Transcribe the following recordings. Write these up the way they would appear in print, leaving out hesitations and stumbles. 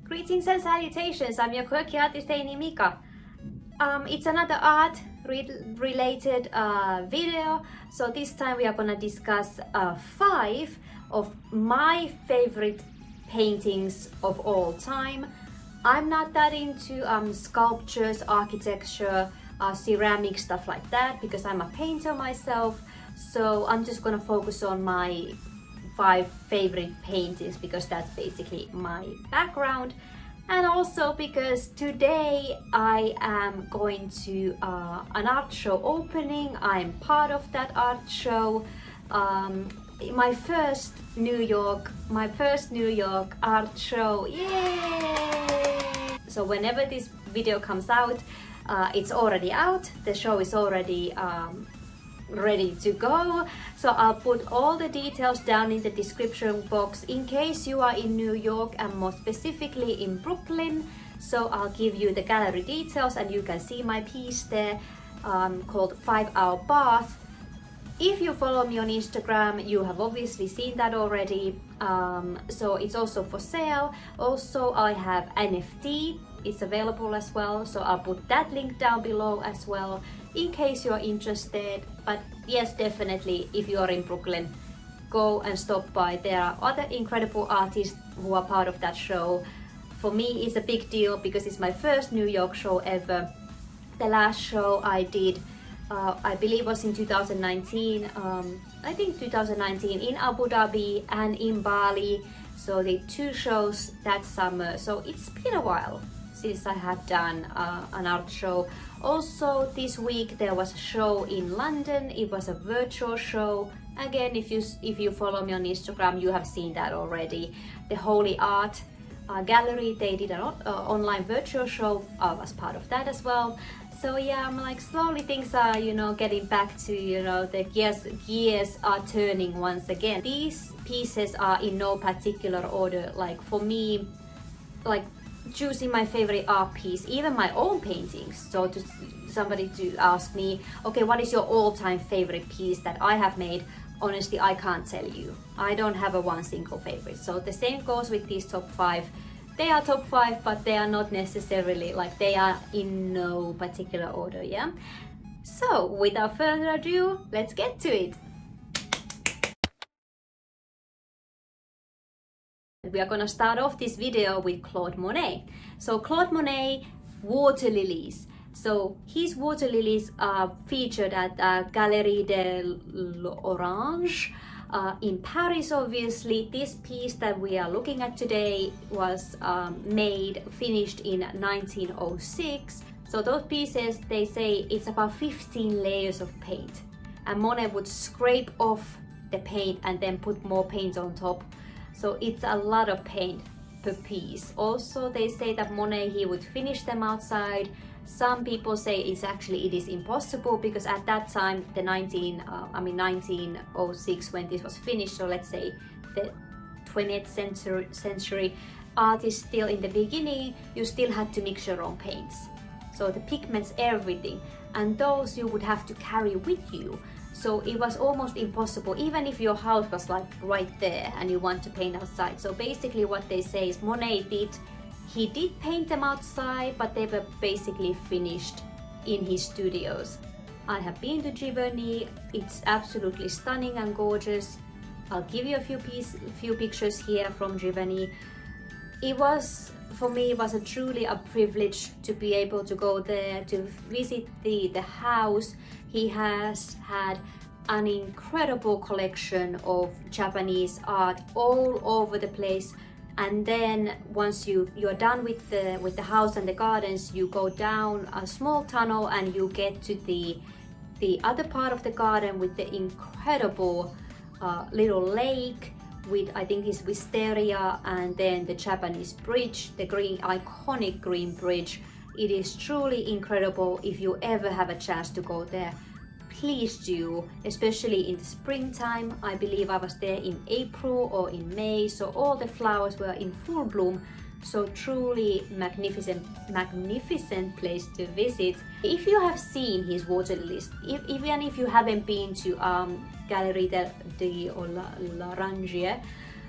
Greetings and salutations, I'm your quirky artist Mika. It's another art related video. So this time we are gonna discuss 5 of my favorite paintings of all time. I'm not that into sculptures, architecture, ceramic, stuff like that, because I'm a painter myself. So I'm just gonna focus on my 5 favorite paintings because that's basically my background, and also because today I am going to an art show opening. I'm part of that art show. My first New York art show. Yay! So whenever this video comes out, it's already out. The show is already ready to go, so I'll put all the details down in the description box in case you are in New York and more specifically in Brooklyn. So I'll give you the gallery details and you can see my piece there called 5 Hour Bath. If you follow me on Instagram, you have obviously seen that already. So it's also for sale. Also, I have NFT, it's available as well, so I'll put that link down below as well in case you're interested. But yes, definitely, if you are in Brooklyn, go and stop by. There are other incredible artists who are part of that show. For me, it's a big deal because it's my first New York show ever. The last show I did, I believe was in 2019, I think 2019, in Abu Dhabi and in Bali. So the 2 shows that summer, so it's been a while since I have done an art show. Also this week there was a show in London. It was a virtual show. Again, if you follow me on Instagram, you have seen that already. The Holy Art Gallery, they did an online virtual show. I was part of that as well. So yeah, I'm like slowly things are, you know, getting back to, you know, the gears are turning once again. These pieces are in no particular order. Like for me, like choosing my favorite art piece, even my own paintings. So to somebody to ask me, okay, what is your all-time favorite piece that I have made? Honestly, I can't tell you. I don't have a one single favorite. So the same goes with these top 5. They are top 5, but they are not necessarily like they are in no particular order, yeah? So without further ado, let's get to it. We are gonna start off this video with Claude Monet. So Claude Monet, water lilies. So his water lilies are featured at Galerie de l'Orange in Paris, obviously. This piece that we are looking at today was finished in 1906. So those pieces, they say it's about 15 layers of paint. And Monet would scrape off the paint and then put more paint on top. So it's a lot of paint per piece. Also, they say that Monet, he would finish them outside. Some people say it is impossible because at that time, the 1906 when this was finished, so let's say the 20th century artists still in the beginning, you still had to mix your own paints. So the pigments, everything, and those you would have to carry with you. So it was almost impossible, even if your house was like right there and you want to paint outside. So basically what they say is Monet he did paint them outside, but they were basically finished in his studios. I have been to Giverny. It's absolutely stunning and gorgeous. I'll give you a few pictures here from Giverny. For me, it was truly a privilege to be able to go there, to visit the house. He has had an incredible collection of Japanese art all over the place. And then once you're done with the house and the gardens, you go down a small tunnel and you get to the other part of the garden with the incredible little lake with, I think it's wisteria, and then the Japanese bridge, the iconic green bridge. It is truly incredible. If you ever have a chance to go there, please do, especially in the springtime. I believe I was there in April or in May, so all the flowers were in full bloom. So truly magnificent place to visit. If you have seen his water lilies, even if you haven't been to Galerie de l'Orange,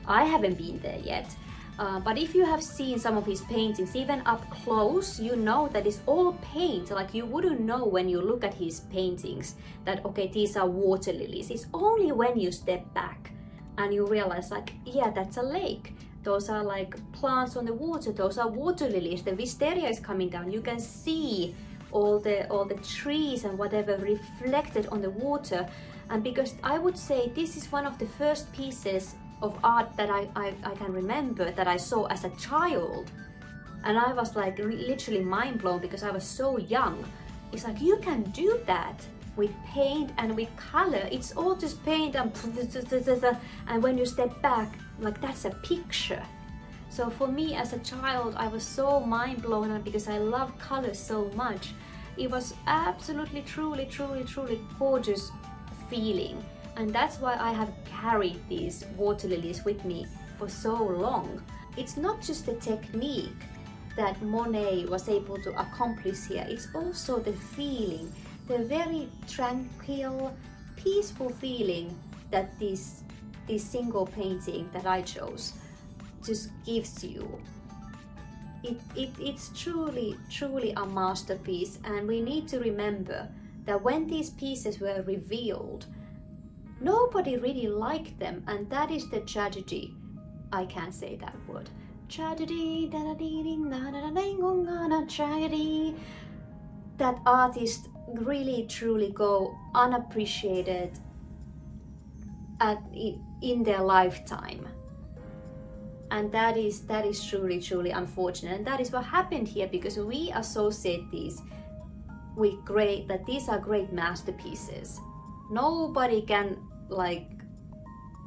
I haven't been there yet. But if you have seen some of his paintings, even up close, you know that it's all paint. Like you wouldn't know when you look at his paintings that, okay, these are water lilies. It's only when you step back and you realize like, yeah, that's a lake. Those are like plants on the water. Those are water lilies. The wisteria is coming down. You can see all the trees and whatever reflected on the water. And because I would say this is one of the first pieces of art that I can remember that I saw as a child, and I was like literally mind blown because I was so young. It's like you can do that with paint and with color. It's all just paint and when you step back, like that's a picture. So for me as a child, I was so mind blown, and because I love color so much, it was absolutely truly gorgeous feeling. And that's why I have carried these water lilies with me for so long. It's not just the technique that Monet was able to accomplish here, it's also the feeling, the very tranquil, peaceful feeling that this single painting that I chose just gives you. It's truly a masterpiece, and we need to remember that when these pieces were revealed, nobody really liked them, and that is the tragedy. I can't say that word. Tragedy, tragedy. That artists really truly go unappreciated in their lifetime. And that is truly unfortunate. And that is what happened here, because we associate these with that these are great masterpieces. Nobody can like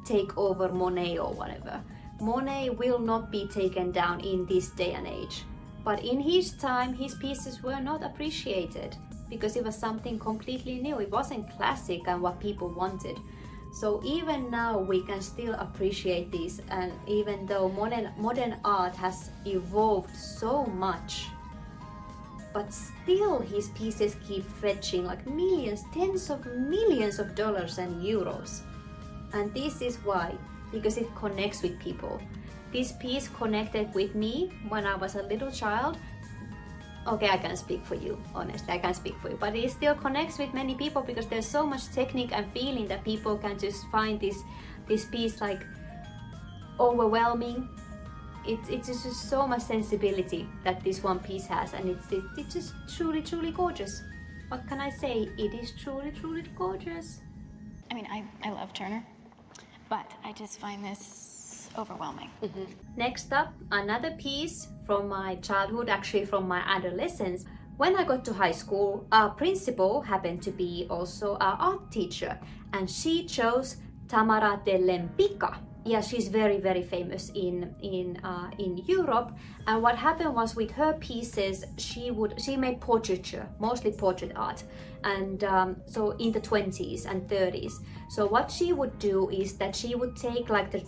take over Monet or whatever. Monet will not be taken down in this day and age. But in his time, his pieces were not appreciated because it was something completely new. It wasn't classic and what people wanted. So even now we can still appreciate these, and even though modern art has evolved so much, but still his pieces keep fetching like millions, tens of millions of dollars and euros. And this is why, because it connects with people. This piece connected with me when I was a little child. Okay, I can speak for you, honestly, I can speak for you, but it still connects with many people because there's so much technique and feeling that people can just find this piece like overwhelming. It's just so much sensibility that this one piece has, and it's just truly gorgeous. What can I say? It is truly gorgeous. I mean, I love Turner, but I just find this overwhelming. Mm-hmm. Next up, another piece from my childhood, actually from my adolescence. When I got to high school, our principal happened to be also our art teacher, and she chose Tamara De Lempicka. Yeah, she's very famous in Europe. And what happened was with her pieces, she made portraiture, mostly portrait art, and so in the 20s and 30s. So what she would do is that she would take like the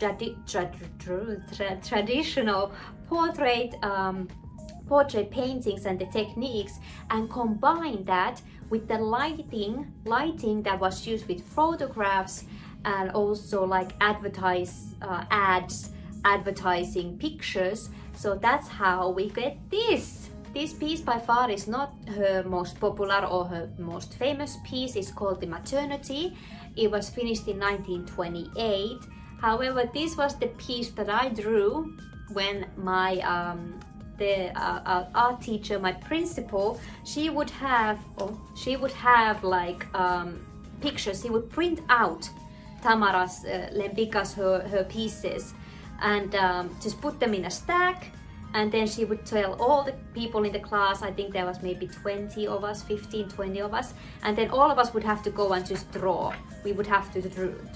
traditional portrait paintings and the techniques and combine that with the lighting that was used with photographs, and also like advertising pictures. So that's how we get this. This piece by far is not her most popular or her most famous piece. It's called the Maternity. It was finished in 1928. However, this was the piece that I drew when my art teacher, my principal, she would have like pictures. He would print out Tamara Lempicka's her pieces and just put them in a stack, and then she would tell all the people in the class, I think there was maybe 20 of us, 15, 20 of us, and then all of us would have to go and just draw. We would have to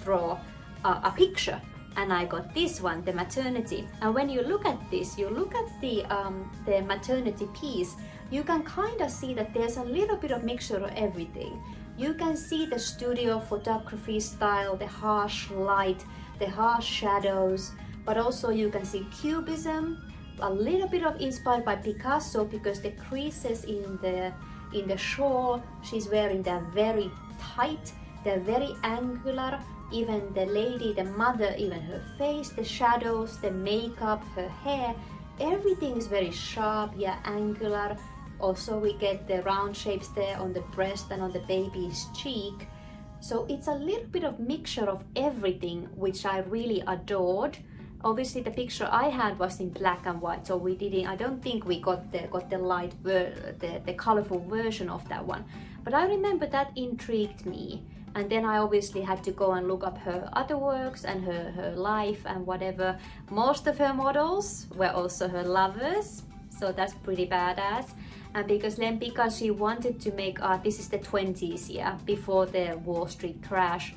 draw a picture, and I got this one, the Maternity. And when you look at this, you look at the Maternity piece, you can kind of see that there's a little bit of mixture of everything. You can see the studio photography style, the harsh light, the harsh shadows, but also you can see cubism, a little bit of inspired by Picasso, because the creases in the shawl she's wearing, they're very tight, they're very angular, even the lady, the mother, even her face, the shadows, the makeup, her hair, everything is very sharp, yeah, angular. Also we get the round shapes there on the breast and on the baby's cheek. So it's a little bit of mixture of everything, which I really adored. Obviously the picture I had was in black and white, so we didn't, I don't think we got the light, the colorful version of that one. But I remember that intrigued me. And then I obviously had to go and look up her other works and her life and whatever. Most of her models were also her lovers, so that's pretty badass. And because Lempicka, she wanted to make art, this is the 20s, yeah, before the Wall Street crash.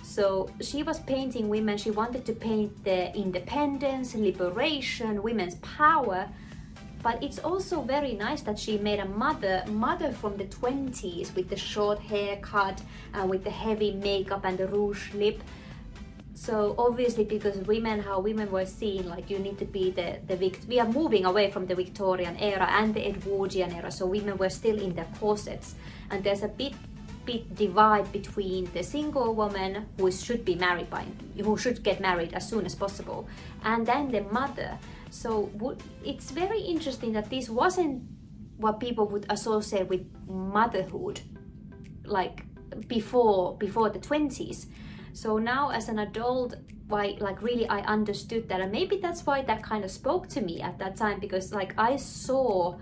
So she was painting women, she wanted to paint the independence, liberation, women's power. But it's also very nice that she made a mother from the 20s with the short haircut and with the heavy makeup and the rouge lip. So obviously, because how women were seen, like you need to be we are moving away from the Victorian era and the Edwardian era, so women were still in their corsets, and there's a bit divide between the single woman who should get married as soon as possible, and then the mother. So it's very interesting that this wasn't what people would associate with motherhood, like before the 20s. So now as an adult, really I understood that, and maybe that's why that kind of spoke to me at that time, because like I saw,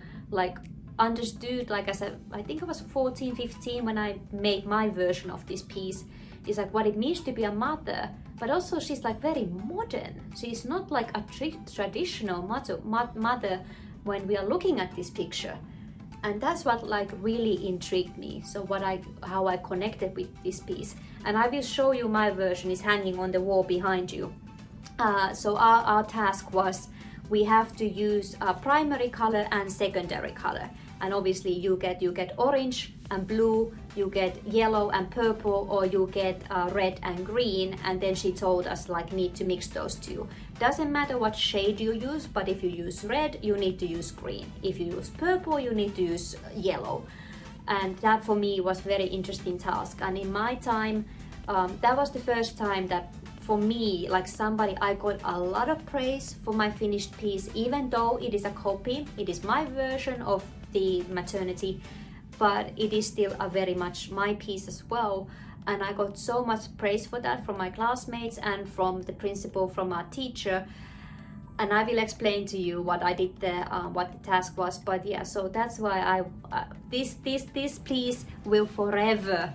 understood, like I think I was 14, 15 when I made my version of this piece, is like what it means to be a mother, but also she's like very modern. She's not like a traditional mother when we are looking at this picture. And that's what like really intrigued me. So how I connected with this piece. And I will show you my version is hanging on the wall behind you. So our task was, we have to use a primary color and secondary color. And obviously you get orange and blue, you get yellow and purple, or you get red and green. And then she told us like need to mix those two. Doesn't matter what shade you use, but if you use red, you need to use green. If you use purple, you need to use yellow. And that for me was very interesting task. And in my time, that was the first time that for me, like I got a lot of praise for my finished piece, even though it is a copy, it is my version of the Maternity, but it is still a very much my piece as well. And I got so much praise for that from my classmates and from the principal, from our teacher. And I will explain to you what I did there, what the task was. But yeah, so that's why this piece will forever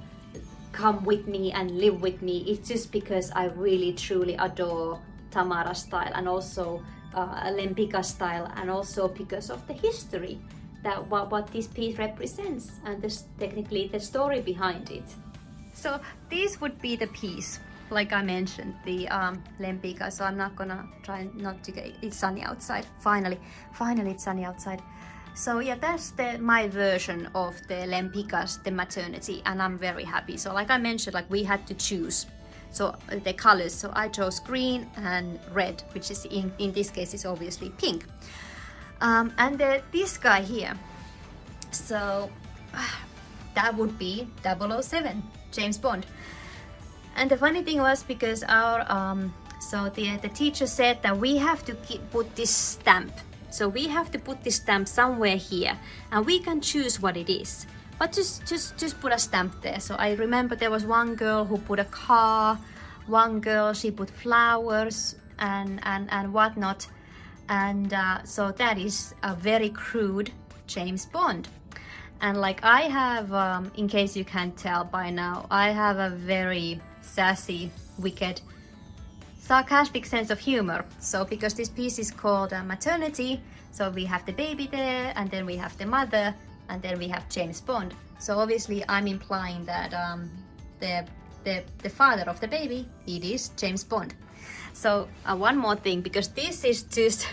come with me and live with me. It's just because I really truly adore Tamara's style, and also Lempicka's style, and also because of the history that what this piece represents, and technically the story behind it. So this would be the piece, like I mentioned, the Lempicka. So I'm not gonna try not to get, it's sunny outside. Finally it's sunny outside. So yeah, that's my version of the Lempicka's, the Maternity, and I'm very happy. So like I mentioned, like we had to choose so the colors. So I chose green and red, which is in this case is obviously pink. And this guy here, so that would be 007, James Bond. And the funny thing was, because our so the teacher said that we have to put this stamp. So we have to put this stamp somewhere here, and we can choose what it is. But just put a stamp there. So I remember there was one girl who put a car, one girl she put flowers and whatnot. And so that is a very crude James Bond. And like I have, in case you can't tell by now, I have a very sassy, wicked, sarcastic sense of humor. So because this piece is called Maternity, so we have the baby there, and then we have the mother, and then we have James Bond. So obviously I'm implying that the father of the baby, it is James Bond. So one more thing, because this is just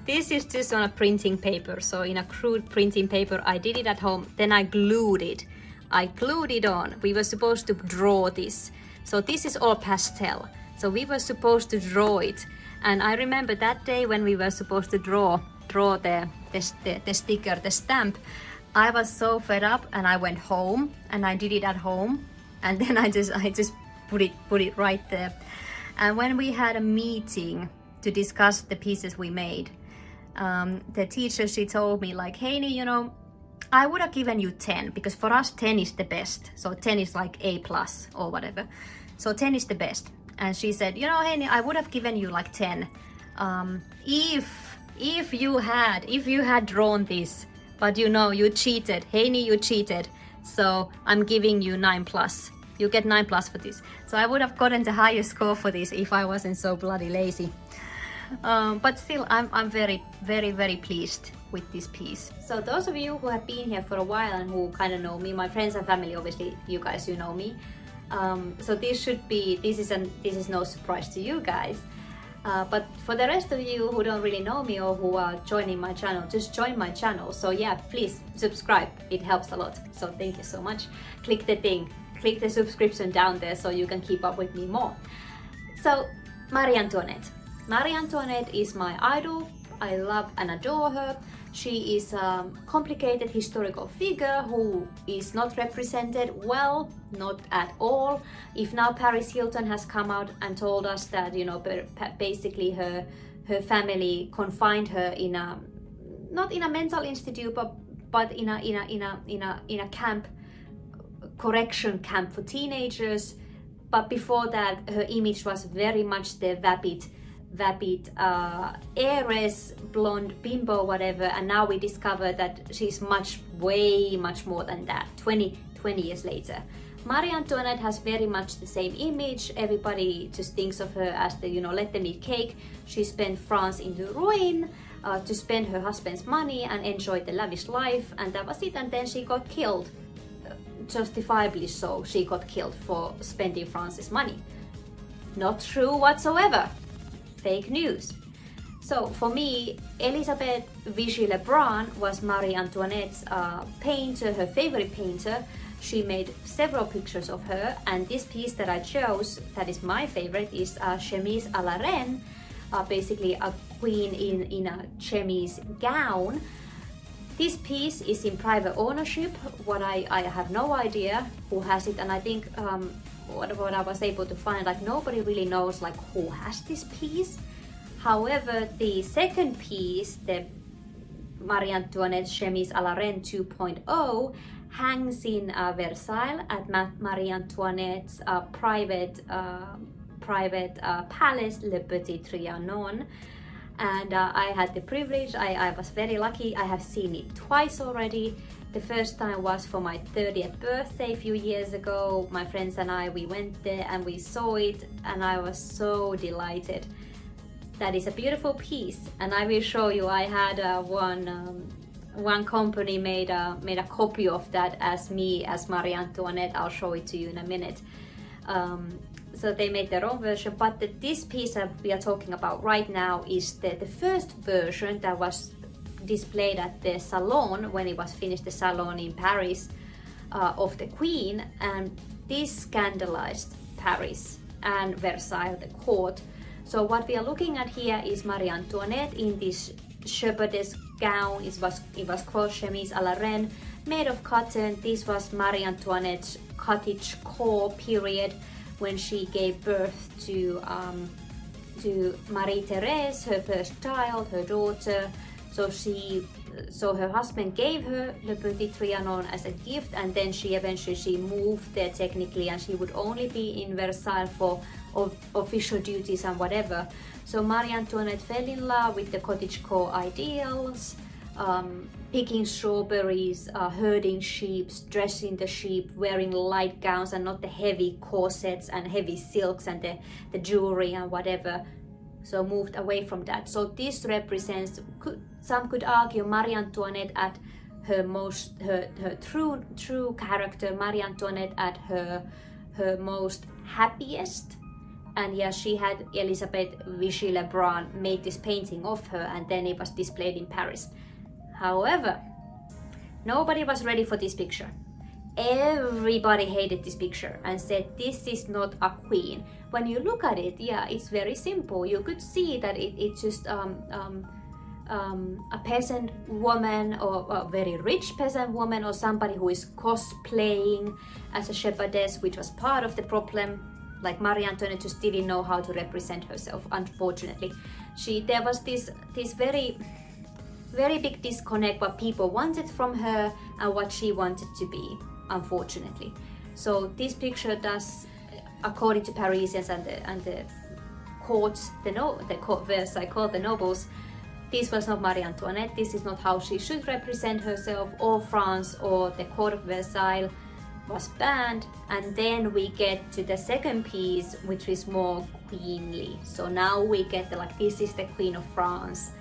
this is just on a printing paper. So in a crude printing paper, I did it at home, then I glued it on. We were supposed to draw this. So this is all pastel. So we were supposed to draw it. And I remember that day when we were supposed to draw the sticker, the stamp, I was so fed up, and I went home and I did it at home. And then I just put it right there. And when we had a meeting to discuss the pieces we made, the teacher, she told me like, Heini, you know, I would have given you 10 because for us 10 is the best. So 10 is like A+ or whatever. So 10 is the best. And she said, you know, Heini, I would have given you like 10 if you had drawn this, but you know, you cheated. Heini, you cheated. So I'm giving you 9+. You get 9+ for this. So I would have gotten the highest score for this if I wasn't so bloody lazy. But still, I'm very, very, very pleased with this piece. So those of you who have been here for a while and who kind of know me, my friends and family, obviously, you guys, you know me. So this is no surprise to you guys. But for the rest of you who don't really know me or who are joining my channel, just join my channel. So yeah, please subscribe. It helps a lot. So thank you so much. Click the subscription down there so you can keep up with me more. So Marie Antoinette. Marie Antoinette is my idol. I love and adore her. She is a complicated historical figure who is not represented well, not at all. If now Paris Hilton has come out and told us that, you know, basically her family confined her in a, not in a mental institute, but in a camp, correction camp for teenagers. But before that, her image was very much the vapid heiress, blonde bimbo, whatever, and now we discover that she's way much more than that. 20 years later, Marie Antoinette has very much the same image. Everybody just thinks of her as the, you know, let them eat cake. She spent France into ruin to spend her husband's money and enjoy the lavish life, and that was it. And then she got killed, justifiably so. She got killed for spending France's money. Not true whatsoever. Fake news. So for me, Elisabeth Vichy-Lebrun was Marie Antoinette's painter, her favorite painter. She made several pictures of her, and this piece that I chose, that is my favorite, is Chemise à la Reine, basically a queen in a chemise gown. This piece is in private ownership. What I have no idea who has it, and I think what I was able to find, like nobody really knows like who has this piece. However, the second piece, the Marie Antoinette Chemise à la Reine 2.0, hangs in Versailles at Marie Antoinette's private palace, Le Petit Trianon. And I had the privilege, I was very lucky, I have seen it twice already. The first time was for my 30th birthday a few years ago. My friends and I, we went there and we saw it, and I was so delighted. That is a beautiful piece, and I will show you. I had one company made a copy of that as me, as Marie Antoinette. I'll show it to you in a minute. So they made their own version, but this piece that we are talking about right now is the first version that was displayed at the salon when it was finished, the salon in Paris of the Queen, and this scandalized Paris and Versailles, the court. So what we are looking at here is Marie Antoinette in this shepherdess gown. It was called Chemise à la Reine, made of cotton. This was Marie Antoinette's cottagecore period, when she gave birth to Marie-Thérèse, her first child, her daughter. So her husband gave her Le Petit Trianon as a gift, and then she eventually moved there technically, and she would only be in Versailles for official duties and whatever. So Marie Antoinette fell in love with the cottagecore ideals, picking strawberries, herding sheep, dressing the sheep, wearing light gowns and not the heavy corsets and heavy silks and the jewelry and whatever. So moved away from that. So this represents, some could argue, Marie Antoinette at her true character, Marie Antoinette at her most happiest. And yeah, she had Elisabeth Vichy-Lebrun made this painting of her, and then it was displayed in Paris. However, nobody was ready for this picture. Everybody hated this picture and said this is not a queen. When you look at it, yeah, it's very simple. You could see that it's just a peasant woman, or a very rich peasant woman, or somebody who is cosplaying as a shepherdess, which was part of the problem. Like Marie Antoinette just didn't know how to represent herself, unfortunately. There was this very big disconnect what people wanted from her and what she wanted to be, unfortunately. So this picture does, according to Parisians and the courts, the court Versailles court, the nobles, this was not Marie Antoinette. This is not how she should represent herself, or France or the court of Versailles was banned. And then we get to the second piece, which is more queenly. So now we get this is the Queen of France.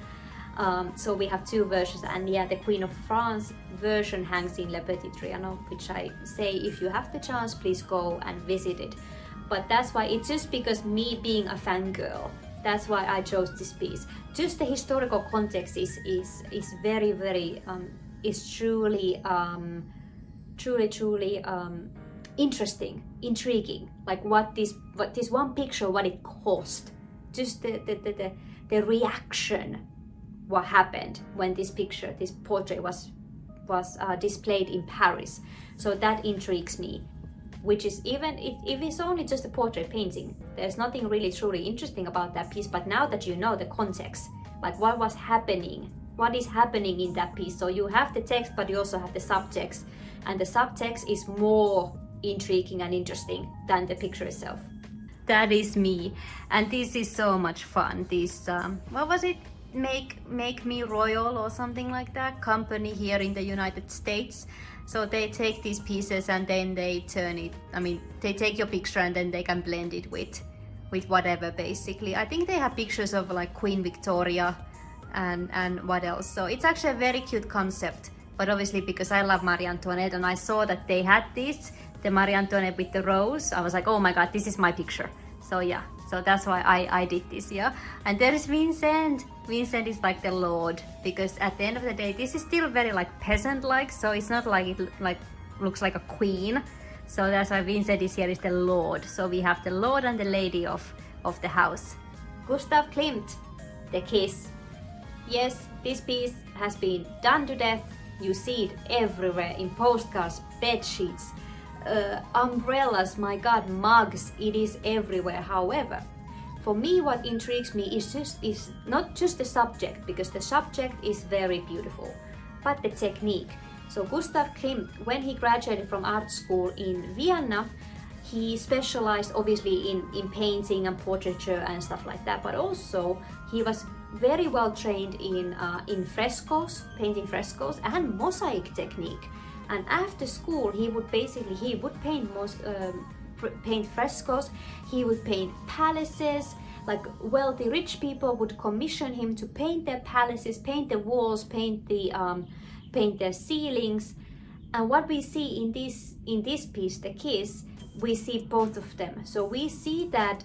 So we have two versions, and yeah, the Queen of France version hangs in Le Petit Trianon, which I say if you have the chance, please go and visit it. But that's why, it's just because me being a fangirl, that's why I chose this piece. Just the historical context is very, very, is truly interesting, intriguing. Like what this one picture, what it cost, just the reaction, what happened when this portrait was displayed in Paris. So that intrigues me. Which is, even if it's only just a portrait painting, there's nothing really truly interesting about that piece. But now that you know the context, like what was happening, what is happening in that piece, so you have the text but you also have the subtext, and the subtext is more intriguing and interesting than the picture itself. That is me, and this is so much fun. This what was it, make me royal or something like that, company here in the United States. So they take these pieces and then they turn it, I mean, they take your picture and then they can blend it with whatever, basically. I think they have pictures of like Queen Victoria and what else. So it's actually a very cute concept. But obviously, because I love Marie Antoinette and I saw that they had this, the Marie Antoinette with the rose, I was like, oh my God, this is my picture. So yeah, so that's why I did this, yeah. And there is Vincent. Vincent is like the Lord, because at the end of the day, this is still very like peasant-like, so it's not like it looks like a queen. So that's why Vincent is here, is the Lord. So we have the Lord and the Lady of the house. Gustav Klimt, The Kiss. Yes, this piece has been done to death. You see it everywhere, in postcards, bed sheets, umbrellas, my God, mugs, it is everywhere. However, for me, what intrigues me is not just the subject, because the subject is very beautiful, but the technique. So Gustav Klimt, when he graduated from art school in Vienna, he specialized obviously in painting and portraiture and stuff like that, but also he was very well trained in frescoes, painting frescoes and mosaic technique. And after school, he would paint frescoes, he would paint palaces. Like wealthy rich people would commission him to paint their palaces, paint the walls, paint their ceilings. And what we see in this piece, The Kiss, we see both of them. So we see that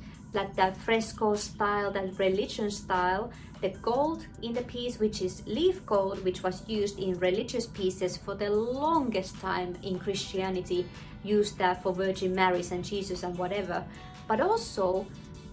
fresco style, that religious style, the gold in the piece, which is leaf gold, which was used in religious pieces for the longest time in Christianity, used that for Virgin Marys and Jesus and whatever. But also,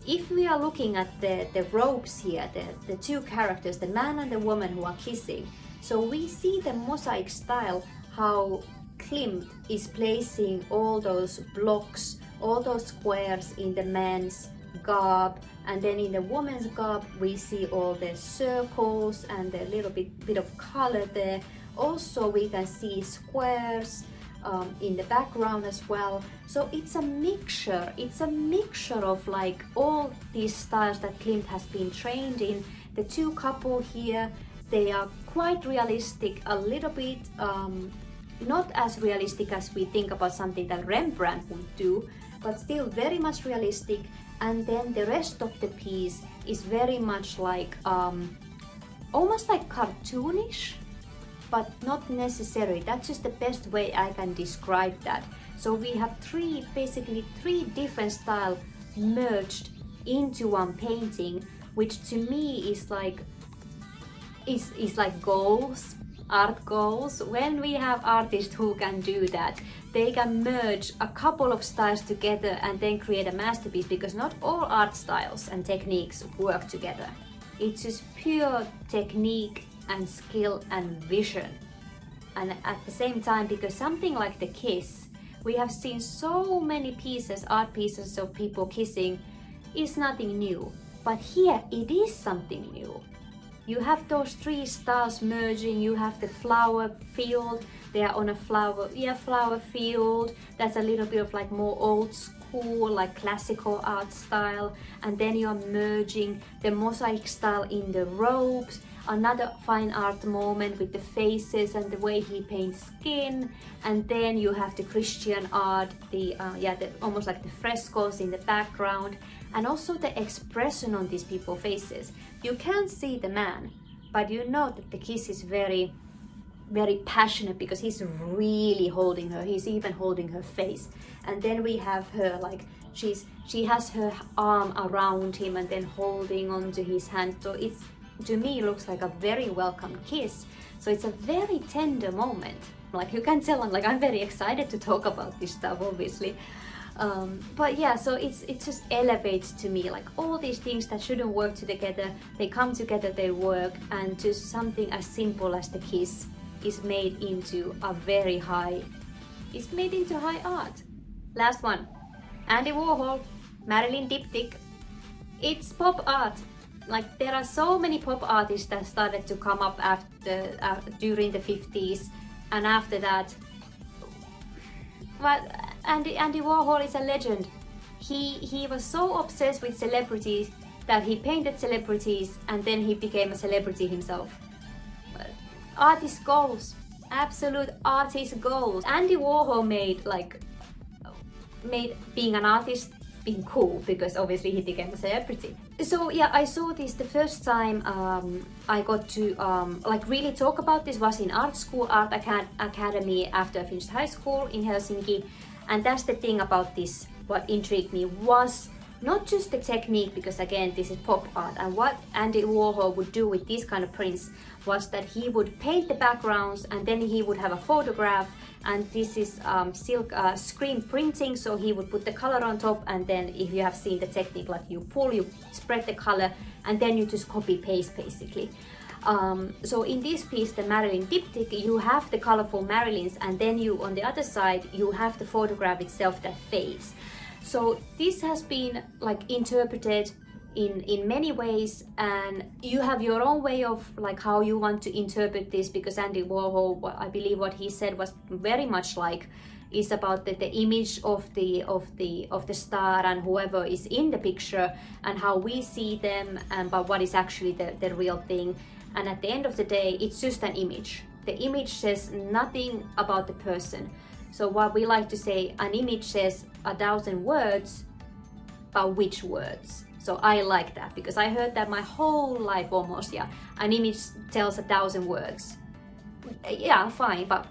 if we are looking at the robes here, the two characters, the man and the woman who are kissing, so we see the mosaic style, how Klimt is placing all those blocks, all those squares in the man's garb, and then in the woman's garb we see all the circles and a little bit of color there. Also we can see squares in the background as well. So it's a mixture of like all these styles that Klimt has been trained in. The two couple here, they are quite realistic, a little bit not as realistic as we think about something that Rembrandt would do, but still very much realistic. And then the rest of the piece is very much like almost like cartoonish, but not necessarily. That's just the best way I can describe that. So we have basically three different styles merged into one painting, which to me is like goals, art goals. When we have artists who can do that, they can merge a couple of styles together and then create a masterpiece, because not all art styles and techniques work together. It's just pure technique and skill and vision. And at the same time, because something like The Kiss, We have seen so many pieces, art pieces of people kissing. It's nothing new, but here it is something new. You have those three stars merging, you have the flower field, they are on a flower field. That's a little bit of like more old school, like classical art style. And then you are merging the mosaic style in the robes. Another fine art moment with the faces and the way he paints skin. And then you have the Christian art, the almost like the frescoes in the background. And also the expression on these people's faces. You can't see the man, but you know that the kiss is very, very passionate because he's really holding her. He's even holding her face. And then we have her like, she has her arm around him and then holding onto his hand. So it's, to me, looks like a very welcome kiss. So it's a very tender moment. Like you can tell, I'm very excited to talk about this stuff, obviously. But yeah, so it just elevates to me, like all these things that shouldn't work together, they come together, they work, and just something as simple as the kiss is made into a very high, it's made into high art. Last one, Andy Warhol, Marilyn Diptych. It's pop art. Like there are so many pop artists that started to come up during the 50s, and after that, well, Andy Warhol is a legend. He was so obsessed with celebrities that he painted celebrities and then he became a celebrity himself. Artist goals, absolute artist goals. Andy Warhol made being an artist being cool because obviously he became a celebrity. So yeah, I saw this the first time I got to like really talk about this was in art school, art academy after I finished high school in Helsinki. And that's the thing about this, what intrigued me was not just the technique, because again this is pop art, and what Andy Warhol would do with these kind of prints was that he would paint the backgrounds and then he would have a photograph, and this is silk screen printing, so he would put the color on top, and then if you have seen the technique, like you pull, you spread the color, and then you just copy paste basically. So in this piece, the Marilyn Diptych, you have the colorful Marilyns, and then you on the other side you have the photograph itself that fades. So this has been like interpreted in many ways, and you have your own way of like how you want to interpret this, because Andy Warhol, I believe what he said was very much like is about the image of the star and whoever is in the picture and how we see them, and but what is actually the real thing. And at the end of the day, it's just an image. The image says nothing about the person. So what we like to say, an image says 1,000 words, but which words? So I like that because I heard that my whole life almost, yeah. An image tells 1,000 words. Yeah, fine, but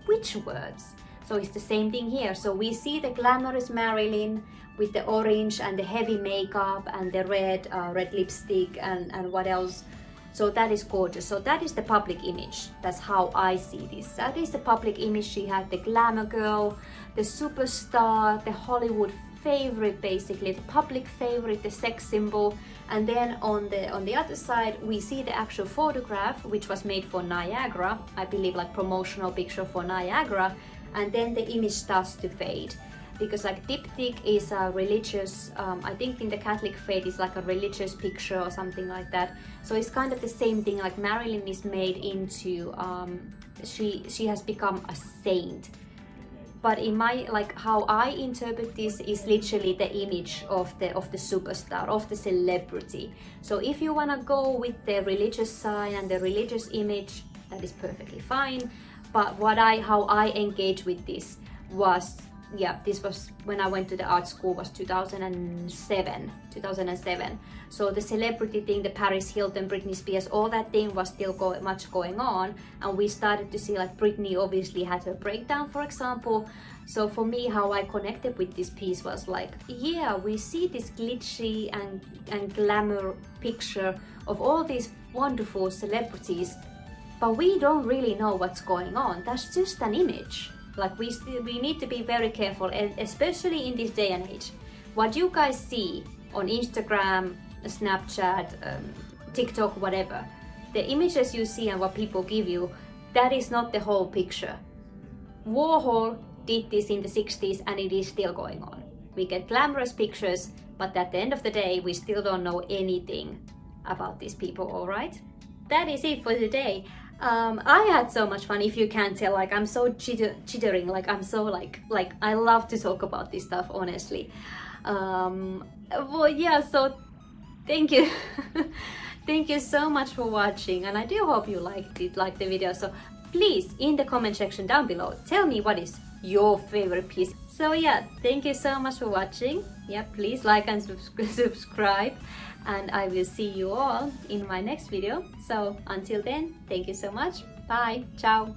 which words? So it's the same thing here. So we see the glamorous Marilyn with the orange and the heavy makeup and the red lipstick and what else. So that is gorgeous. So that is the public image. That's how I see this. That is the public image. She had the glamour girl, the superstar, the Hollywood favorite, basically the public favorite, the sex symbol. And then on the other side we see the actual photograph, which was made for Niagara, I believe, like promotional picture for Niagara. And then the image starts to fade, because like Diptych is a religious, I think in the Catholic faith is like a religious picture or something like that. So it's kind of the same thing, like Marilyn is made into, she has become a saint. But in my, like how I interpret this is literally the image of the superstar, of the celebrity. So if you wanna go with the religious side and the religious image, that is perfectly fine. But how I engage with this was, yeah, this was when I went to the art school, was 2007. So the celebrity thing, the Paris Hilton, Britney Spears, all that thing was still much going on, and we started to see like Britney obviously had her breakdown, for example. So for me, how I connected with this piece was like, yeah, we see this glitchy and glamour picture of all these wonderful celebrities, but we don't really know what's going on. That's just an image. Like we need to be very careful, and especially in this day and age. What you guys see on Instagram, Snapchat, TikTok, whatever, the images you see and what people give you, that is not the whole picture. Warhol did this in the 60s and it is still going on. We get glamorous pictures, but at the end of the day, we still don't know anything about these people, alright? That is it for today. I had so much fun. If you can't tell, like I'm so chittering, like I'm so like I love to talk about this stuff, honestly. Well, yeah, so thank you. Thank you so much for watching, and I do hope you liked the video. So please, in the comment section down below, tell me what is your favorite piece. So yeah, thank you so much for watching. Yeah, please like and subscribe, and I will see you all in my next video. So until then, thank you so much. Bye. Ciao.